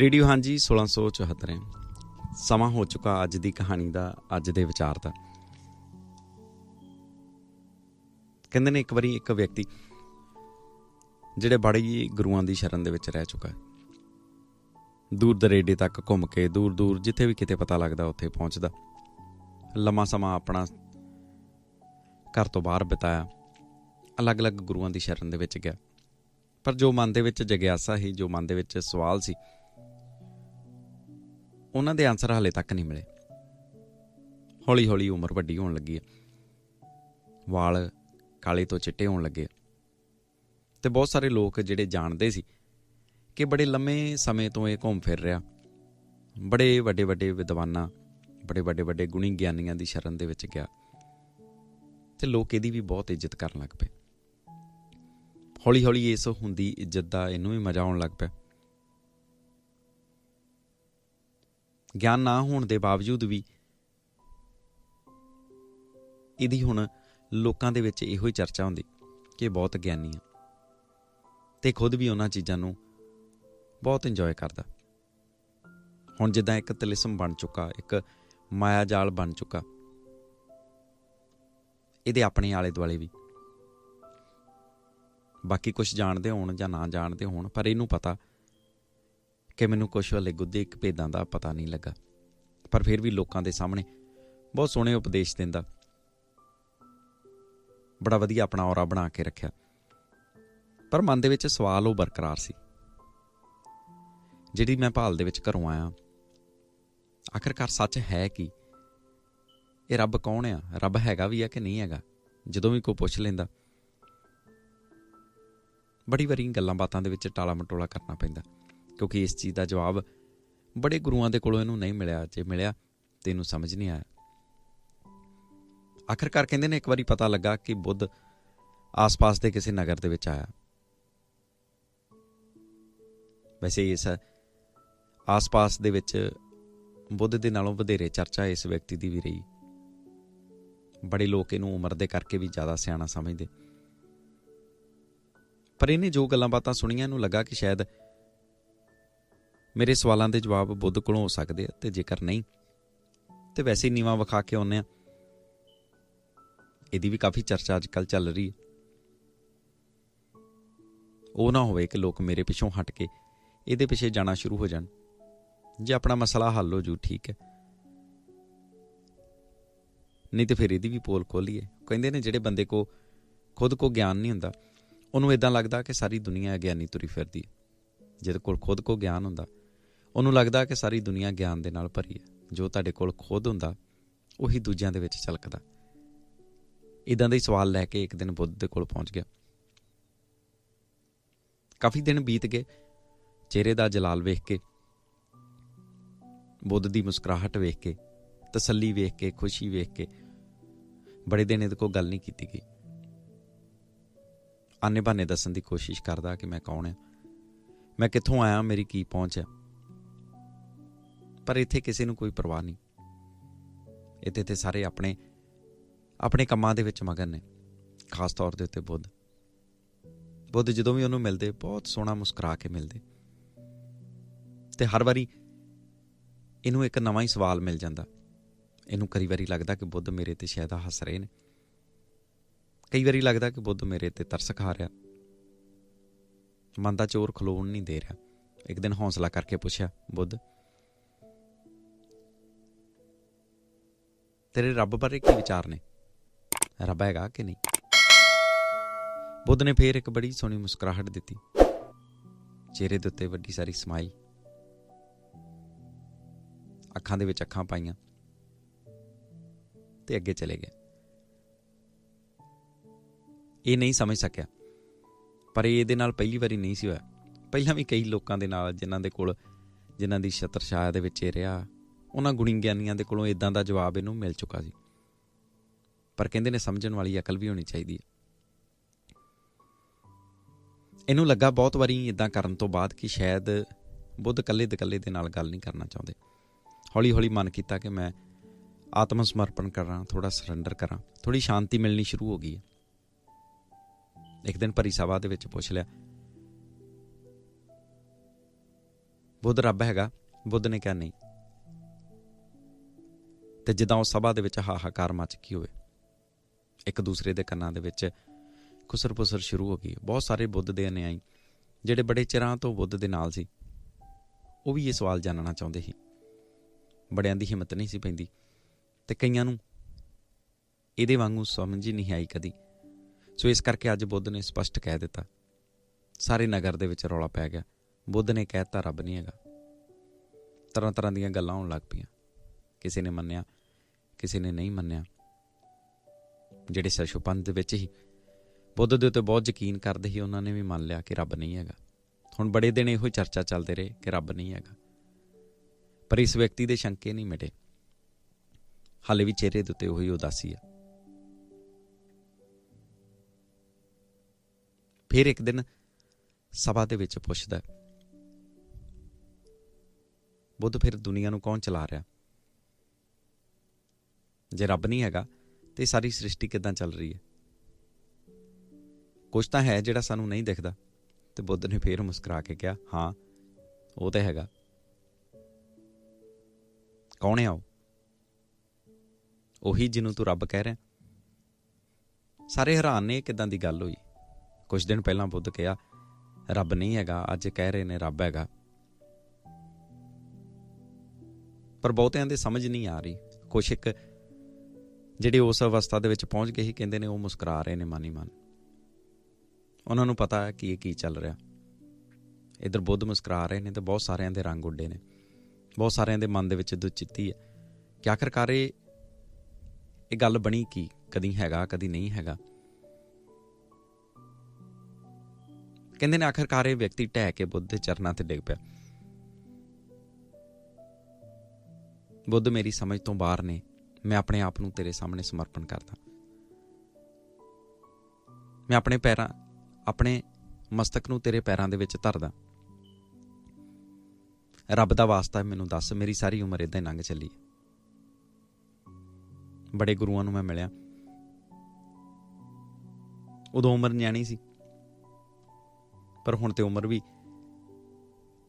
Radio ਹਾਂਜੀ 1674 ਸਮਾਂ ਹੋ ਚੁੱਕਾ ਅੱਜ ਦੀ ਕਹਾਣੀ ਦਾ, ਅੱਜ ਦੇ ਵਿਚਾਰ ਦਾ। ਕਹਿੰਦੇ ਨੇ ਇੱਕ ਵਾਰੀ ਇੱਕ ਵਿਅਕਤੀ ਜਿਹੜੇ ਬੜੇ ਹੀ ਗੁਰੂਆਂ ਦੀ ਸ਼ਰਨ ਦੇ ਵਿੱਚ ਰਹਿ ਚੁੱਕਾ ਹੈ, ਦੂਰ ਦਰੇਡੇ ਤੱਕ ਘੁੰਮ ਕੇ ਦੂਰ ਦੂਰ ਜਿੱਥੇ ਵੀ ਕਿਤੇ ਪਤਾ ਲੱਗਦਾ ਉੱਥੇ ਪਹੁੰਚਦਾ, ਲੰਮਾ ਸਮਾਂ ਆਪਣਾ ਘਰ ਤੋਂ ਬਾਹਰ ਬਿਤਾਇਆ, ਅਲੱਗ-ਅਲੱਗ ਗੁਰੂਆਂ ਦੀ ਸ਼ਰਨ ਦੇ ਵਿੱਚ ਗਿਆ। ਪਰ ਜੋ ਮਨ ਦੇ ਵਿੱਚ ਜਗਿਆਸਾ ਸੀ, ਜੋ ਮਨ ਦੇ ਵਿੱਚ ਸਵਾਲ ਸੀ, ਉਹਨਾਂ ਦੇ ਆਨਸਰ ਹਾਲੇ ਤੱਕ ਨਹੀਂ ਮਿਲੇ। ਹੌਲੀ ਹੌਲੀ ਉਮਰ ਵੱਡੀ ਹੋਣ ਲੱਗੀ ਹੈ, ਵਾਲ ਕਾਲੇ ਤੋਂ ਚਿੱਟੇ ਹੋਣ ਲੱਗੇ, ਅਤੇ ਬਹੁਤ ਸਾਰੇ ਲੋਕ ਜਿਹੜੇ ਜਾਣਦੇ ਸੀ ਕਿ ਬੜੇ ਲੰਮੇ ਸਮੇਂ ਤੋਂ ਇਹ ਘੁੰਮ ਫਿਰ ਰਿਹਾ, ਬੜੇ ਵੱਡੇ ਵੱਡੇ ਵਿਦਵਾਨਾਂ, ਬੜੇ ਵੱਡੇ ਵੱਡੇ ਗੁਣੀ ਗਿਆਨੀਆਂ ਦੀ ਸ਼ਰਨ ਦੇ ਵਿੱਚ ਗਿਆ, ਅਤੇ ਲੋਕ ਇਹਦੀ ਵੀ ਬਹੁਤ ਇੱਜ਼ਤ ਕਰਨ ਲੱਗ ਪਏ। ਹੌਲੀ ਹੌਲੀ ਇਸ ਹੁੰਦੀ ਇੱਜ਼ਤ ਦਾ ਇਹਨੂੰ ਵੀ ਮਜ਼ਾ ਆਉਣ ਲੱਗ ਪਿਆ। ਗਿਆਨ ਨਾ ਹੋਣ ਦੇ ਬਾਵਜੂਦ ਵੀ ਇਹਦੀ ਹੁਣ ਲੋਕਾਂ ਦੇ ਵਿੱਚ ਇਹੋ ਹੀ ਚਰਚਾ ਹੁੰਦੀ ਕਿ ਇਹ ਬਹੁਤ ਗਿਆਨੀ ਆ, ਅਤੇ ਖੁਦ ਵੀ ਉਹਨਾਂ ਚੀਜ਼ਾਂ ਨੂੰ ਬਹੁਤ ਇੰਜੋਏ ਕਰਦਾ। ਹੁਣ ਜਿੱਦਾਂ ਇੱਕ ਤਿਲਿਸਮ ਬਣ ਚੁੱਕਾ, ਇੱਕ ਮਾਇਆ ਜਾਲ ਬਣ ਚੁੱਕਾ, ਇਹਦੇ ਆਪਣੇ ਆਲੇ ਦੁਆਲੇ ਵੀ। ਬਾਕੀ ਕੁਛ ਜਾਣਦੇ ਹੋਣ ਜਾਂ ਨਾ ਜਾਣਦੇ ਹੋਣ, ਪਰ ਇਹਨੂੰ ਪਤਾ ਕਿ ਮੈਨੂੰ ਕੁਛ ਹਲੇ ਗੁੱਧਿਕ ਭੇਦਾਂ ਦਾ ਪਤਾ ਨਹੀਂ ਲੱਗਾ, ਪਰ ਫਿਰ ਵੀ ਲੋਕਾਂ ਦੇ ਸਾਹਮਣੇ ਬਹੁਤ ਸੋਹਣੇ ਉਪਦੇਸ਼ ਦਿੰਦਾ, ਬੜਾ ਵਧੀਆ ਆਪਣਾ ਔਰਾ ਬਣਾ ਕੇ ਰੱਖਿਆ। ਪਰ ਮਨ ਦੇ ਵਿੱਚ ਸਵਾਲ ਉਹ ਬਰਕਰਾਰ ਸੀ, ਜਿਹੜੀ ਮੈਂ ਭਾਲ ਦੇ ਵਿੱਚ ਘਰੋਂ ਆਇਆ, ਆਖਿਰਕਾਰ ਸੱਚ ਹੈ ਕੀ? ਇਹ ਰੱਬ ਕੌਣ ਆ? ਰੱਬ ਹੈਗਾ ਵੀ ਆ ਕਿ ਨਹੀਂ ਹੈਗਾ? ਜਦੋਂ ਵੀ ਕੋਈ ਪੁੱਛ ਲੈਂਦਾ, ਬੜੀ ਵਾਰੀ ਗੱਲਾਂ ਬਾਤਾਂ ਦੇ ਵਿੱਚ ਟਾਲਾ ਮਟੋਲਾ ਕਰਨਾ ਪੈਂਦਾ, ਕਿਉਂਕਿ ਇਸ ਚੀਜ਼ ਦਾ ਜਵਾਬ ਬੜੇ ਗੁਰੂਆਂ ਦੇ ਕੋਲੋਂ ਇਹਨੂੰ ਨਹੀਂ ਮਿਲਿਆ। ਜੇ ਮਿਲਿਆ ਤੇ ਇਹਨੂੰ ਸਮਝ ਨਹੀਂ ਆਇਆ। ਆਖਿਰਕਾਰ ਕਹਿੰਦੇ ਨੇ ਇੱਕ ਵਾਰੀ ਪਤਾ ਲੱਗਾ ਕਿ ਬੁੱਧ ਆਸ-ਪਾਸ ਦੇ ਕਿਸੇ ਨਗਰ ਦੇ ਵਿੱਚ ਆਇਆ। ਵੈਸੇ ਇਸ ਆਸ-ਪਾਸ ਦੇ ਵਿੱਚ ਬੁੱਧ ਦੇ ਨਾਲੋਂ ਵਧੇਰੇ ਚਰਚਾ ਇਸ ਵਿਅਕਤੀ ਦੀ ਵੀ ਰਹੀ। ਬੜੇ ਲੋਕ ਇਹਨੂੰ ਉਮਰ ਦੇ ਕਰਕੇ ਵੀ ਜ਼ਿਆਦਾ ਸਿਆਣਾ ਸਮਝਦੇ, ਪਰ ਇਹਨੇ ਜੋ ਗੱਲਾਂ ਬਾਤਾਂ ਸੁਣੀਆਂ, ਇਹਨੂੰ ਲੱਗਾ ਕਿ ਸ਼ਾਇਦ ਮੇਰੇ ਸਵਾਲਾਂ ਦੇ ਜਵਾਬ ਬੁੱਧ ਕੋਲੋਂ ਹੋ ਸਕਦੇ ਆ, ਅਤੇ ਜੇਕਰ ਨਹੀਂ ਤੇ ਵੈਸੇ ਹੀ ਨੀਵਾਂ ਵਿਖਾ ਕੇ ਆਉਂਦੇ ਆ। ਇਹਦੀ ਵੀ ਕਾਫੀ ਚਰਚਾ ਅੱਜ ਕੱਲ੍ਹ ਚੱਲ ਰਹੀ ਹੈ। ਉਹ ਨਾ ਹੋਵੇ ਕਿ ਲੋਕ ਮੇਰੇ ਪਿੱਛੋਂ ਹਟ ਕੇ ਇਹਦੇ ਪਿੱਛੇ ਜਾਣਾ ਸ਼ੁਰੂ ਹੋ ਜਾਣ। ਜੇ ਆਪਣਾ ਮਸਲਾ ਹੱਲ ਹੋ ਜੂ ਠੀਕ ਹੈ, ਨਹੀਂ ਤੇ ਫਿਰ ਇਹਦੀ ਵੀ ਪੋਲ ਖੋਲੀਏ। ਕਹਿੰਦੇ ਨੇ ਜਿਹੜੇ ਬੰਦੇ ਕੋ ਖੁਦ ਕੋ ਗਿਆਨ ਨਹੀਂ ਹੁੰਦਾ, ਉਹਨੂੰ ਇੱਦਾਂ ਲੱਗਦਾ ਕਿ ਸਾਰੀ ਦੁਨੀਆ ਅਗਿਆਨੀ ਤੁਰੀ ਫਿਰਦੀ ਹੈ। ਜਿਹਦੇ ਕੋਲ ਖੁਦ ਕੋ ਗਿਆਨ ਹੁੰਦਾ, ਉਹਨੂੰ ਲੱਗਦਾ ਕਿ ਸਾਰੀ ਦੁਨੀਆ ਗਿਆਨ ਦੇ ਨਾਲ ਭਰੀ ਹੈ। ਜੋ ਤੁਹਾਡੇ ਕੋਲ ਖੁਦ ਹੁੰਦਾ, ਉਹੀ ਦੂਜਿਆਂ ਦੇ ਵਿੱਚ ਝਲਕਦਾ। ਇੱਦਾਂ ਦੇ ਸਵਾਲ ਲੈ ਕੇ ਇੱਕ ਦਿਨ ਬੁੱਧ ਦੇ ਕੋਲ ਪਹੁੰਚ ਗਿਆ। ਕਾਫੀ ਦਿਨ ਬੀਤ ਗਏ, ਚਿਹਰੇ ਦਾ ਜਲਾਲ ਵੇਖ ਕੇ, ਬੁੱਧ ਦੀ ਮੁਸਕਰਾਹਟ ਵੇਖ ਕੇ, ਤਸੱਲੀ ਵੇਖ ਕੇ, ਖੁਸ਼ੀ ਵੇਖ ਕੇ ਬੜੇ ਦਿਨ ਇਹਦੇ ਕੋਲ ਗੱਲ ਨਹੀਂ ਕੀਤੀ ਗਈ। ਆਨੇ ਬਹਾਨੇ ਦੱਸਣ ਦੀ ਕੋਸ਼ਿਸ਼ ਕਰਦਾ ਕਿ ਮੈਂ ਕੌਣ ਹਾਂ, ਮੈਂ ਕਿੱਥੋਂ ਆਇਆ, ਮੇਰੀ ਕੀ ਪਹੁੰਚ ਹੈ। ਪਰ ਇੱਥੇ ਕਿਸੇ ਨੂੰ ਕੋਈ ਪਰਵਾਹ ਨਹੀਂ। ਇੱਥੇ ਤੇ ਸਾਰੇ ਆਪਣੇ ਆਪਣੇ ਕੰਮਾਂ ਦੇ ਵਿੱਚ ਮਗਨ ਨੇ। ਖਾਸ ਤੌਰ ਦੇ ਉੱਤੇ ਬੁੱਧ ਜਦੋਂ ਵੀ ਉਹਨੂੰ ਮਿਲਦੇ, ਬਹੁਤ ਸੋਹਣਾ ਮੁਸਕਰਾ ਕੇ ਮਿਲਦੇ, ਅਤੇ ਹਰ ਵਾਰੀ ਇਹਨੂੰ ਇੱਕ ਨਵਾਂ ਹੀ ਸਵਾਲ ਮਿਲ ਜਾਂਦਾ। ਇਹਨੂੰ ਕਈ ਵਾਰੀ ਲੱਗਦਾ ਕਿ ਬੁੱਧ ਮੇਰੇ 'ਤੇ ਸ਼ਾਇਦ ਹੱਸ ਰਹੇ ਨੇ, ਕਈ ਵਾਰੀ ਲੱਗਦਾ ਕਿ ਬੁੱਧ ਮੇਰੇ 'ਤੇ ਤਰਸ ਖਾ ਰਿਹਾ, ਮਨ ਦਾ ਚੋਰ ਖਲੋਣ ਨਹੀਂ ਦੇ ਰਿਹਾ। ਇੱਕ ਦਿਨ ਹੌਸਲਾ ਕਰਕੇ ਪੁੱਛਿਆ, ਬੁੱਧ ਤੇਰੇ ਰੱਬ ਬਾਰੇ ਕੀ ਵਿਚਾਰ ਨੇ? ਰੱਬ ਹੈਗਾ ਕਿ ਨਹੀਂ? ਬੁੱਧ ਨੇ ਫੇਰ ਇੱਕ ਬੜੀ ਸੋਹਣੀ ਮੁਸਕਰਾਹਟ ਦਿੱਤੀ, ਚਿਹਰੇ ਦੇ ਉੱਤੇ ਵੱਡੀ ਸਾਰੀ ਸਮਾਈਲ, ਅੱਖਾਂ ਦੇ ਵਿੱਚ ਅੱਖਾਂ ਪਾਈਆਂ, ਤੇ ਅੱਗੇ ਚਲੇ ਗਏ। ਇਹ ਨਹੀਂ ਸਮਝ ਸਕਿਆ, ਪਰ ਇਹਦੇ ਨਾਲ ਪਹਿਲੀ ਵਾਰੀ ਨਹੀਂ ਸੀ ਹੋਇਆ। ਪਹਿਲਾਂ ਵੀ ਕਈ ਲੋਕਾਂ ਦੇ ਨਾਲ ਜਿਨ੍ਹਾਂ ਦੀ ਛਤਰਛਾਇਆ ਦੇ ਵਿੱਚ ਇਹ ਰਿਹਾ, ਉਹਨਾਂ ਗੁਣੀ ਗਿਆਨੀਆਂ ਦੇ ਕੋਲੋਂ ਇੱਦਾਂ ਦਾ ਜਵਾਬ ਇਹਨੂੰ ਮਿਲ ਚੁੱਕਾ ਸੀ। ਪਰ ਕਹਿੰਦੇ ਨੇ ਸਮਝਣ ਵਾਲੀ ਅਕਲ ਵੀ ਹੋਣੀ ਚਾਹੀਦੀ ਹੈ। ਇਹਨੂੰ ਲੱਗਾ ਬਹੁਤ ਵਾਰੀ ਇੱਦਾਂ ਕਰਨ ਤੋਂ ਬਾਅਦ ਕਿ ਸ਼ਾਇਦ ਬੁੱਧ ਇਕੱਲੇ ਦੇ ਨਾਲ ਗੱਲ ਨਹੀਂ ਕਰਨਾ ਚਾਹੁੰਦੇ। ਹੌਲੀ ਹੌਲੀ ਮਨ ਕੀਤਾ ਕਿ ਮੈਂ ਆਤਮ ਸਮਰਪਣ ਕਰਾਂ, ਥੋੜ੍ਹਾ ਸਰੈਂਡਰ ਕਰਾਂ, ਥੋੜ੍ਹੀ ਸ਼ਾਂਤੀ ਮਿਲਣੀ ਸ਼ੁਰੂ ਹੋ ਗਈ ਹੈ। ਇੱਕ ਦਿਨ ਭਰੀ ਸਭਾ ਦੇ ਵਿੱਚ ਪੁੱਛ ਲਿਆ, ਬੁੱਧ ਰੱਬ ਹੈਗਾ? ਬੁੱਧ ਨੇ ਕਿਹਾ ਨਹੀਂ। ਤੇ ਜਿੱਦਾਂ ਉਹ ਸਭਾ ਦੇ ਵਿੱਚ ਹਾਹਾਕਾਰ ਮਚ ਗਈ ਹੋਵੇ, ਇੱਕ ਦੂਸਰੇ ਦੇ ਕੰਨਾਂ ਦੇ ਵਿੱਚ ਖੁਸਰ ਪੁਸਰ ਸ਼ੁਰੂ ਹੋ ਗਈ। ਬਹੁਤ ਸਾਰੇ ਬੁੱਧ ਦੇ ਅਨੁਯਾਈ ਜਿਹੜੇ ਬੜੇ ਚਿਰਾਂ ਤੋਂ ਬੁੱਧ ਦੇ ਨਾਲ ਸੀ, ਉਹ ਵੀ ਇਹ ਸਵਾਲ ਜਾਣਨਾ ਚਾਹੁੰਦੇ ਸੀ। ਬੜਿਆਂ ਦੀ ਹਿੰਮਤ ਨਹੀਂ ਸੀ ਪੈਂਦੀ, ਤੇ ਕਈਆਂ ਨੂੰ ਇਹਦੇ ਵਾਂਗੂ ਸਮਝ ਹੀ ਨਹੀਂ ਆਈ ਕਦੀ। ਸੋ ਇਸ ਕਰਕੇ ਅੱਜ ਬੁੱਧ ਨੇ ਸਪਸ਼ਟ ਕਹਿ ਦਿੱਤਾ। ਸਾਰੇ ਨਗਰ ਦੇ ਵਿੱਚ ਰੌਲਾ ਪੈ ਗਿਆ। ਬੁੱਧ ਨੇ ਕਹਿ ਦਿੱਤਾ ਰੱਬ ਨਹੀਂ ਹੈਗਾ। ਤਰ੍ਹਾਂ ਤਰ੍ਹਾਂ ਦੀਆਂ ਗੱਲਾਂ ਹੋਣ ਲੱਗ ਪਈਆਂ। ਕਿਸੇ ਨੇ ਮੰਨਿਆ, ਕਿਸੇ ਨੇ ਨਹੀਂ ਮੰਨਿਆ। ਜਿਹੜੇ ਸਰਸ਼ੋਪੰਥ ਦੇ ਵਿੱਚ ਹੀ ਬੁੱਧ ਦੇ ਉੱਤੇ ਬਹੁਤ ਯਕੀਨ ਕਰਦੇ ਸੀ, ਉਹਨਾਂ ਨੇ ਵੀ ਮੰਨ ਲਿਆ ਕਿ ਰੱਬ ਨਹੀਂ ਹੈਗਾ। ਹੁਣ ਬੜੇ ਦਿਨ ਇਹੋ ਚਰਚਾ ਚੱਲਦੇ ਰਹੇ ਕਿ ਰੱਬ ਨਹੀਂ ਹੈਗਾ, ਪਰ ਇਸ ਵਿਅਕਤੀ ਦੇ ਸ਼ੰਕੇ ਨਹੀਂ ਮਿਟੇ। ਹਾਲੇ ਵੀ ਚਿਹਰੇ ਦੇ ਉੱਤੇ ਉਹੀ ਉਦਾਸੀ ਆ। ਫਿਰ ਇੱਕ ਦਿਨ ਸਭਾ ਦੇ ਵਿੱਚ ਪੁੱਛਦਾ, ਬੁੱਧ ਫਿਰ ਦੁਨੀਆ ਨੂੰ ਕੌਣ ਚਲਾ ਰਿਹਾ? ਜੇ ਰੱਬ ਨਹੀਂ ਹੈਗਾ ਤੇ ਸਾਰੀ ਸ੍ਰਿਸ਼ਟੀ ਕਿੱਦਾਂ ਚੱਲ ਰਹੀ ਹੈ? ਕੁਛ ਤਾਂ ਹੈ ਜਿਹੜਾ ਸਾਨੂੰ ਨਹੀਂ ਦਿਖਦਾ। ਤੇ ਬੁੱਧ ਨੇ ਫੇਰ ਮੁਸਕਰਾ ਕੇ ਕਿਹਾ, ਹਾਂ ਉਹ ਤਾਂ ਹੈਗਾ। ਕੌਣ ਹੈ ਉਹ? ਉਹੀ ਜਿਹਨੂੰ ਤੂੰ ਰੱਬ ਕਹਿ ਰਿਹਾ। ਸਾਰੇ ਹੈਰਾਨ ਨੇ, ਕਿੱਦਾਂ ਦੀ ਗੱਲ ਹੋਈ? ਕੁਛ ਦਿਨ ਪਹਿਲਾਂ ਬੁੱਧ ਕਿਹਾ ਰੱਬ ਨਹੀਂ ਹੈਗਾ, ਅੱਜ ਕਹਿ ਰਹੇ ਨੇ ਰੱਬ ਹੈਗਾ। ਪਰ ਬਹੁਤਿਆਂ ਦੇ ਸਮਝ ਨਹੀਂ ਆ ਰਹੀ। ਕੁਛ ਇੱਕ ਜਿਹੜੇ ਉਸ ਅਵਸਥਾ ਦੇ ਵਿੱਚ ਪਹੁੰਚ ਗਏ ਸੀ, ਕਹਿੰਦੇ ਨੇ ਉਹ ਮੁਸਕਰਾ ਰਹੇ ਨੇ ਮਨ ਹੀ ਮਨ। ਉਹਨਾਂ ਨੂੰ ਪਤਾ ਹੈ ਕਿ ਇਹ ਕੀ ਚੱਲ ਰਿਹਾ। ਇੱਧਰ ਬੁੱਧ ਮੁਸਕਰਾ ਰਹੇ ਨੇ ਤੇ ਬਹੁਤ ਸਾਰਿਆਂ ਦੇ ਰੰਗ ਉੱਡੇ ਨੇ। ਬਹੁਤ ਸਾਰਿਆਂ ਦੇ ਮਨ ਦੇ ਵਿੱਚ ਦੁਚਿੱਤੀ ਹੈ ਕਿ ਆਖਰਕਾਰ ਇਹ ਗੱਲ ਬਣੀ ਕੀ? ਕਦੀ ਹੈਗਾ, ਕਦੀ ਨਹੀਂ ਹੈਗਾ। ਕਹਿੰਦੇ ਨੇ ਆਖਰਕਾਰ ਇਹ ਵਿਅਕਤੀ ਢਹਿ ਕੇ ਬੁੱਧ ਦੇ ਚਰਨਾਂ ਤੇ ਡਿੱਗ ਪਿਆ। ਬੁੱਧ, ਮੇਰੀ ਸਮਝ ਤੋਂ ਬਾਹਰ ਨੇ। ਮੈਂ ਆਪਣੇ ਆਪ ਨੂੰ ਤੇਰੇ ਸਾਹਮਣੇ ਸਮਰਪਣ ਕਰਦਾ। ਮੈਂ ਆਪਣੇ ਮਸਤਕ ਨੂੰ ਤੇਰੇ ਪੈਰਾਂ ਦੇ ਵਿੱਚ ਧਰਦਾ। ਰੱਬ ਦਾ ਵਾਸਤਾ ਮੈਨੂੰ ਦੱਸ, ਮੇਰੀ ਸਾਰੀ ਉਮਰ ਏਦਾਂ ਹੀ ਲੰਘ ਚੱਲੀ। ਬੜੇ ਗੁਰੂਆਂ ਨੂੰ ਮੈਂ ਮਿਲਿਆ, ਉਦੋਂ ਉਮਰ ਨਿਆਣੀ ਸੀ, ਪਰ ਹੁਣ ਤੇ ਉਮਰ ਵੀ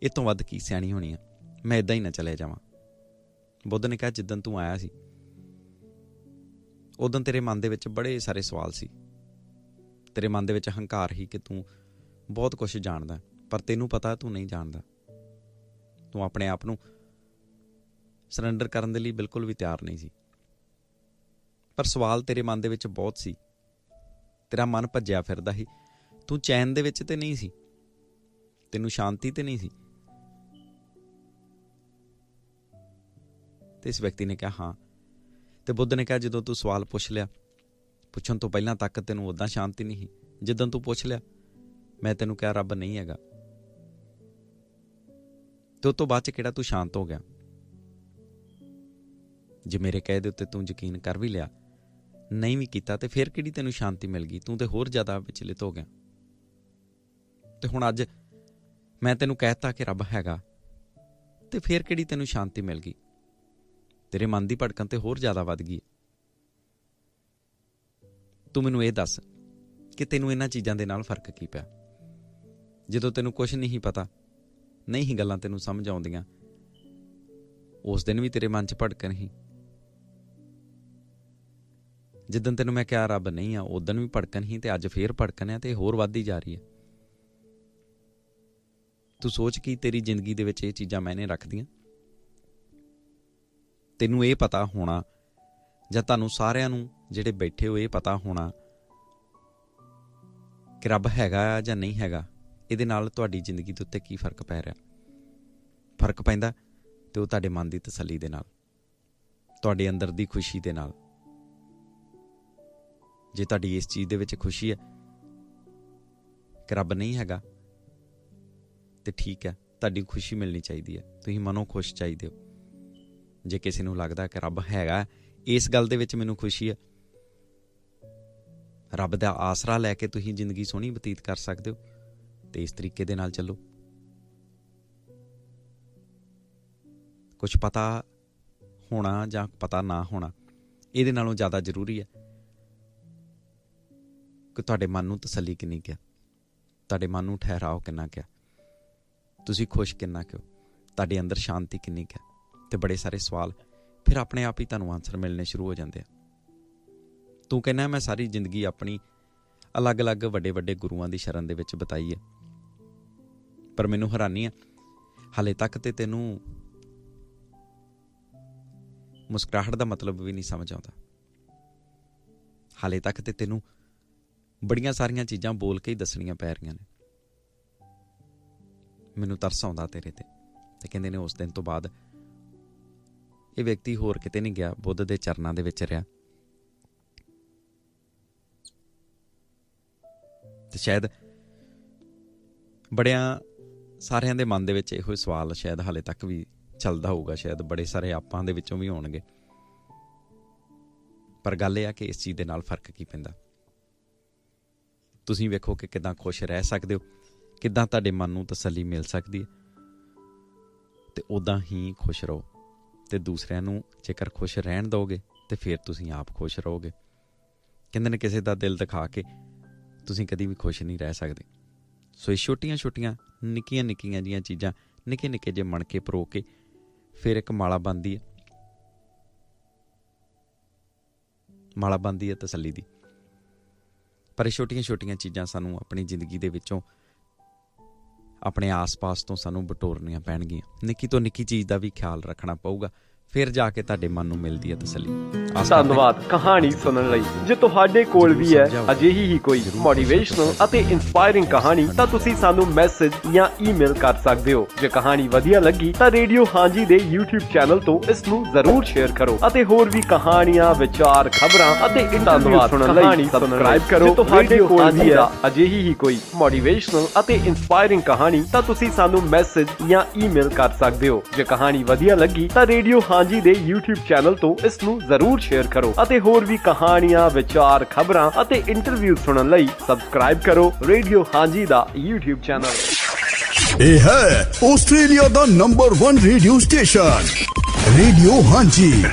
ਇਹ ਤੋਂ ਵੱਧ ਕੀ ਸਿਆਣੀ ਹੋਣੀ ਆ। ਮੈਂ ਏਦਾਂ ਹੀ ਨਾ ਚਲੇ ਜਾਵਾਂ। ਬੁੱਧ ਨੇ ਕਿਹਾ, ਜਿੱਦਣ ਤੂੰ ਆਇਆ ਸੀ ਉਦੋਂ ਤੇਰੇ ਮਨ ਦੇ ਵਿੱਚ ਬੜੇ ਸਾਰੇ ਸਵਾਲ ਸੀ। ਤੇਰੇ ਮਨ ਦੇ ਵਿੱਚ ਹੰਕਾਰ ਸੀ ਕਿ ਤੂੰ ਬਹੁਤ ਕੁਛ ਜਾਣਦਾ, ਪਰ ਤੈਨੂੰ ਪਤਾ ਤੂੰ ਨਹੀਂ ਜਾਣਦਾ। ਤੂੰ ਆਪਣੇ ਆਪ ਨੂੰ ਸਰੈਂਡਰ ਕਰਨ ਦੇ ਲਈ ਬਿਲਕੁਲ ਵੀ ਤਿਆਰ ਨਹੀਂ ਸੀ। ਪਰ ਸਵਾਲ ਤੇਰੇ ਮਨ ਦੇ ਵਿੱਚ ਬਹੁਤ ਸੀ। ਤੇਰਾ ਮਨ ਭੱਜਿਆ ਫਿਰਦਾ ਸੀ। ਤੂੰ ਚੈਨ ਦੇ ਵਿੱਚ ਤੇ ਨਹੀਂ ਸੀ, ਤੈਨੂੰ ਸ਼ਾਂਤੀ ਤੇ ਨਹੀਂ ਸੀ। ਤੇ ਇਸ ਵਿਅਕਤੀ ਨੇ ਕਿਹਾ ਹਾਂ। ਤੇ ਬੁੱਧ ਨੇ ਕਿਹਾ, ਜਦੋਂ ਤੂੰ ਸਵਾਲ ਪੁੱਛ ਲਿਆ, ਪੁੱਛਣ ਤੋਂ ਪਹਿਲਾਂ ਤੱਕ ਤੈਨੂੰ ਉੱਦਾਂ ਸ਼ਾਂਤੀ ਨਹੀਂ ਸੀ। ਜਿੱਦਣ ਤੂੰ ਪੁੱਛ ਲਿਆ, ਮੈਂ ਤੈਨੂੰ ਕਿਹਾ ਰੱਬ ਨਹੀਂ ਹੈਗਾ, ਤੇ ਉਸ ਤੋਂ ਬਾਅਦ 'ਚ ਕਿਹੜਾ ਤੂੰ ਸ਼ਾਂਤ ਹੋ ਗਿਆ? ਜੇ ਮੇਰੇ ਕਹੇ ਦੇ ਉੱਤੇ ਤੂੰ ਯਕੀਨ ਕਰ ਵੀ ਲਿਆ, ਨਹੀਂ ਵੀ ਕੀਤਾ, ਤੇ ਫਿਰ ਕਿਹੜੀ ਤੈਨੂੰ ਸ਼ਾਂਤੀ ਮਿਲ ਗਈ? ਤੂੰ ਤੇ ਹੋਰ ਜ਼ਿਆਦਾ ਵਿਚਲਿਤ ਹੋ ਗਿਆ। ਤੇ ਹੁਣ ਅੱਜ ਮੈਂ ਤੈਨੂੰ ਕਹਿਤਾ ਕਿ ਰੱਬ ਹੈਗਾ, ਤੇ ਫਿਰ ਕਿਹੜੀ ਤੈਨੂੰ ਸ਼ਾਂਤੀ ਮਿਲ ਗਈ? ਤੇਰੇ ਮਨ ਦੀ ਭੜਕਣ ਤੇ ਹੋਰ ਜ਼ਿਆਦਾ ਵੱਧ ਗਈ। ਤੂੰ ਮੈਨੂੰ ਇਹ ਦੱਸ ਕਿ ਤੈਨੂੰ ਇਹਨਾਂ ਚੀਜ਼ਾਂ ਦੇ ਨਾਲ ਫਰਕ ਕੀ ਪਿਆ? ਜਦੋਂ ਤੈਨੂੰ ਕੁਛ ਨਹੀਂ ਪਤਾ, ਨਹੀਂ ਹੀ ਗੱਲਾਂ ਤੈਨੂੰ ਸਮਝ ਆਉਂਦੀਆਂ, ਉਸ ਦਿਨ ਵੀ ਤੇਰੇ ਮਨ 'ਚ ਭੜਕਣ ਸੀ। ਜਿੱਦਣ ਤੈਨੂੰ ਮੈਂ ਕਿਹਾ ਰੱਬ ਨਹੀਂ ਆ, ਉਦਣ ਵੀ ਭੜਕਣ ਸੀ, ਤੇ ਅੱਜ ਫੇਰ ਭੜਕਣ ਆ, ਤੇ ਹੋਰ ਵੱਧਦੀ ਜਾ ਰਹੀ ਹੈ। ਤੂੰ ਸੋਚ ਕਿ ਤੇਰੀ ਜ਼ਿੰਦਗੀ ਦੇ ਵਿੱਚ ਇਹ ਚੀਜ਼ਾਂ ਮਾਇਨੇ ਰੱਖਦੀਆਂ। ਤੈਨੂੰ ਇਹ ਪਤਾ ਹੋਣਾ, ਜਾਂ ਤੁਹਾਨੂੰ ਸਾਰਿਆਂ ਨੂੰ ਜਿਹੜੇ ਬੈਠੇ ਹੋ ਇਹ ਪਤਾ ਹੋਣਾ ਕਿ ਰੱਬ ਹੈਗਾ ਜਾਂ ਨਹੀਂ ਹੈਗਾ, ਇਹਦੇ ਨਾਲ ਤੁਹਾਡੀ ਜ਼ਿੰਦਗੀ ਦੇ ਉੱਤੇ ਕੀ ਫਰਕ ਪੈ ਰਿਹਾ। ਫਰਕ ਪੈਂਦਾ ਤੇ ਉਹ ਤੁਹਾਡੇ ਮਨ ਦੀ ਤਸੱਲੀ ਦੇ ਨਾਲ, ਤੁਹਾਡੇ ਅੰਦਰ ਦੀ ਖੁਸ਼ੀ ਦੇ ਨਾਲ। ਜੇ ਤੁਹਾਡੀ ਇਸ ਚੀਜ਼ ਦੇ ਵਿੱਚ ਖੁਸ਼ੀ ਹੈ ਕਿ ਰੱਬ ਨਹੀਂ ਹੈਗਾ, ਤੇ ਠੀਕ ਹੈ, ਤੁਹਾਡੀ ਖੁਸ਼ੀ ਮਿਲਣੀ ਚਾਹੀਦੀ ਹੈ। ਤੁਸੀਂ ਮਨੋਂ ਖੁਸ਼ ਚਾਹੀਦੇ ਹੋ। ਜੇ ਕਿਸੇ ਨੂੰ ਲੱਗਦਾ ਕਿ ਰੱਬ ਹੈਗਾ, ਇਸ ਗੱਲ ਦੇ ਵਿੱਚ ਮੈਨੂੰ ਖੁਸ਼ੀ ਹੈ, ਰੱਬ ਦਾ ਆਸਰਾ ਲੈ ਕੇ ਤੁਸੀਂ ਜ਼ਿੰਦਗੀ ਸੋਹਣੀ ਬਤੀਤ ਕਰ ਸਕਦੇ ਹੋ, ਤੇ ਇਸ ਤਰੀਕੇ ਦੇ ਨਾਲ ਚੱਲੋ। ਕੁਛ ਪਤਾ ਹੋਣਾ ਜਾਂ ਪਤਾ ਨਾ ਹੋਣਾ, ਇਹਦੇ ਨਾਲੋਂ ਜ਼ਿਆਦਾ ਜ਼ਰੂਰੀ ਹੈ ਕਿ ਤੁਹਾਡੇ ਮਨ ਨੂੰ ਤਸੱਲੀ ਕਿੰਨੀ ਕਿਹਾ, ਤੁਹਾਡੇ ਮਨ ਨੂੰ ਠਹਿਰਾਓ ਕਿੰਨਾ ਕਿਹਾ, ਤੁਸੀਂ ਖੁਸ਼ ਕਿੰਨਾ ਕਿਉਂ। ਤੁਹਾਡੇ ਅੰਦਰ ਸ਼ਾਂਤੀ ਕਿੰਨੀ ਕੁ ਹੈ। ਤੇ ਬੜੇ ਸਾਰੇ ਸਵਾਲ ਫਿਰ ਆਪਣੇ ਆਪ ਹੀ ਤੁਹਾਨੂੰ ਆਨਸਰ ਮਿਲਣੇ ਸ਼ੁਰੂ ਹੋ ਜਾਂਦੇ ਆ। ਤੂੰ ਕਹਿੰਦਾ ਮੈਂ ਸਾਰੀ ਜ਼ਿੰਦਗੀ ਆਪਣੀ ਅਲੱਗ-ਅਲੱਗ ਵੱਡੇ ਗੁਰੂਆਂ ਦੀ ਸ਼ਰਨ ਦੇ ਵਿੱਚ ਬਿਤਾਈ ਹੈ, ਪਰ ਮੈਨੂੰ ਹੈਰਾਨੀ ਆ ਹਾਲੇ ਤੱਕ ਤੇ ਤੈਨੂੰ ਮੁਸਕਰਾਹਟ ਦਾ ਮਤਲਬ ਵੀ ਨਹੀਂ ਸਮਝ ਆਉਂਦਾ। ਹਾਲੇ ਤੱਕ ਤੇ ਤੈਨੂੰ ਬੜੀਆਂ ਸਾਰੀਆਂ ਚੀਜ਼ਾਂ ਬੋਲ ਕੇ ਹੀ ਦੱਸਣੀਆਂ ਪੈ ਰਹੀਆਂ ਨੇ। ਮੈਨੂੰ ਤਰਸ ਆਉਂਦਾ ਤੇਰੇ ਤੇ ਕਹਿੰਦੇ ਨੇ ਉਸ ਦਿਨ ਤੋਂ ਬਾਅਦ ਇਹ ਵਿਅਕਤੀ ਹੋਰ ਕਿਤੇ ਨਹੀਂ ਗਿਆ, ਬੁੱਧ ਦੇ ਚਰਨਾਂ ਦੇ ਵਿੱਚ ਰਿਹਾ। ਤੇ ਸ਼ਾਇਦ ਬੜਿਆਂ ਸਾਰਿਆਂ ਦੇ ਮਨ ਦੇ ਵਿੱਚ ਇਹੋ ਸਵਾਲ ਸ਼ਾਇਦ ਹਾਲੇ ਤੱਕ ਵੀ ਚੱਲਦਾ ਹੋਊਗਾ, ਸ਼ਾਇਦ ਬੜੇ ਸਾਰੇ ਆਪਾਂ ਦੇ ਵਿੱਚੋਂ ਵੀ ਹੋਣਗੇ। ਪਰ ਗੱਲ ਇਹ ਆ ਕਿ ਇਸ ਚੀਜ਼ ਦੇ ਨਾਲ ਫਰਕ ਕੀ ਪੈਂਦਾ। ਤੁਸੀਂ ਵੇਖੋ ਕਿ ਕਿੱਦਾਂ ਖੁਸ਼ ਰਹਿ ਸਕਦੇ ਹੋ, ਕਿੱਦਾਂ ਤੁਹਾਡੇ ਮਨ ਨੂੰ ਤਸੱਲੀ ਮਿਲ ਸਕਦੀ ਹੈ, ਤੇ ਉੱਦਾਂ ਹੀ ਖੁਸ਼ ਰਹੋ। ਤੇ ਦੂਸਰਿਆਂ ਨੂੰ ਜੇਕਰ ਖੁਸ਼ ਰਹਿਣ ਦਿਓਗੇ ਤੇ ਫਿਰ ਤੁਸੀਂ ਆਪ ਖੁਸ਼ ਰਹੋਗੇ। ਕਹਿੰਦੇ ਨੇ ਕਿਸੇ ਦਾ ਦਿਲ ਦਿਖਾ ਕੇ ਤੁਸੀਂ ਕਦੀ ਵੀ ਖੁਸ਼ ਨਹੀਂ ਰਹਿ ਸਕਦੇ। ਸੋ ਇਹ ਛੋਟੀਆਂ ਨਿੱਕੀਆਂ ਜਿਹੀਆਂ ਚੀਜ਼ਾਂ, ਨਿੱਕੇ ਜਿਹੇ ਮਣਕੇ ਪਰੋ ਕੇ ਫਿਰ ਇੱਕ ਮਾਲਾ ਬਣਦੀ ਹੈ ਤਸੱਲੀ ਦੀ। ਪਰ ਇਹ ਛੋਟੀਆਂ ਚੀਜ਼ਾਂ ਸਾਨੂੰ ਆਪਣੀ ਜ਼ਿੰਦਗੀ ਦੇ ਵਿੱਚੋਂ, ਆਪਣੇ ਆਸ-ਪਾਸ ਤੋਂ ਸਾਨੂੰ ਬਟੋਰਨੀਆਂ ਪੈਣਗੀਆਂ। ਨਿੱਕੀ ਤੋਂ ਨਿੱਕੀ ਚੀਜ਼ ਦਾ ਵੀ ਖਿਆਲ ਰੱਖਣਾ ਪਊਗਾ, ਫਿਰ ਜਾ ਕੇ ਤੁਹਾਡੇ ਮਨ ਨੂੰ ਮਿਲਦੀ ਹੈ ਤਸੱਲੀ। ਧੰਨਵਾਦ ਕਹਾਣੀ ਸੁਣਨ ਲਈ। ਜੇ ਤੁਹਾਡੇ ਕੋਲ ਵੀ ਹੈ ਅਜਿਹੀ ਹੀ ਕੋਈ ਮੋਟੀਵੇਸ਼ਨਲ ਅਤੇ ਇੰਸਪਾਇਰਿੰਗ ਕਹਾਣੀ ਤਾਂ ਤੁਸੀਂ ਸਾਨੂੰ ਮੈਸੇਜ ਜਾਂ ਈਮੇਲ ਕਰ ਸਕਦੇ ਹੋ। ਜੇ ਕਹਾਣੀ ਵਧੀਆ ਲੱਗੀ ਤਾਂ ਰੇਡੀਓ ਹਾਂਜੀ ਦੇ YouTube ਚੈਨਲ ਤੋਂ ਇਸ ਨੂੰ ਜ਼ਰੂਰ ਸ਼ੇਅਰ ਕਰੋ ਅਤੇ ਹੋਰ ਵੀ ਕਹਾਣੀਆਂ, ਵਿਚਾਰ, ਖਬਰਾਂ ਅਤੇ ਇੰਟਰਵਿਊ ਸੁਣਨ ਲਈ ਸਬਸਕ੍ਰਾਈਬ ਕਰੋ। ਤੁਹਾਡੇ ਕੋਲ ਵੀ ਹੈ ਅਜਿਹੀ ਹੀ ਕੋਈ ਮੋਟੀਵੇਸ਼ਨਲ ਅਤੇ ਇੰਸਪਾਇਰਿੰਗ ਕਹਾਣੀ ਤਾਂ ਤੁਸੀਂ ਸਾਨੂੰ ਮੈਸੇਜ ਜਾਂ ਈਮੇਲ ਕਰ ਸਕਦੇ ਹੋ। ਜੇ ਕਹਾਣੀ ਵਧੀਆ ਲੱਗੀ ਤਾਂ ਰੇਡੀਓ ਹਾਂਜੀ ਦੇ YouTube ਚੈਨਲ ਤੋਂ ਇਸ ਨੂੰ ਜ਼ਰੂਰ ਸ਼ੇਅਰ ਕਰੋ ਅਤੇ ਹੋਰ ਵੀ ਕਹਾਣੀਆਂ, ਵਿਚਾਰ, ਖਬਰਾਂ ਅਤੇ ਇੰਟਰਵਿਊ ਸੁਣਨ ਲਈ ਸਬਸਕ੍ਰਾਈਬ ਕਰੋ ਰੇਡੀਓ ਹਾਂਜੀ ਦਾ YouTube ਚੈਨਲ। ਇਹ ਹੈ ਆਸਟ੍ਰੇਲੀਆ ਦਾ ਨੰਬਰ 1 ਰੇਡੀਓ ਸਟੇਸ਼ਨ, ਰੇਡੀਓ ਹਾਂਜੀ।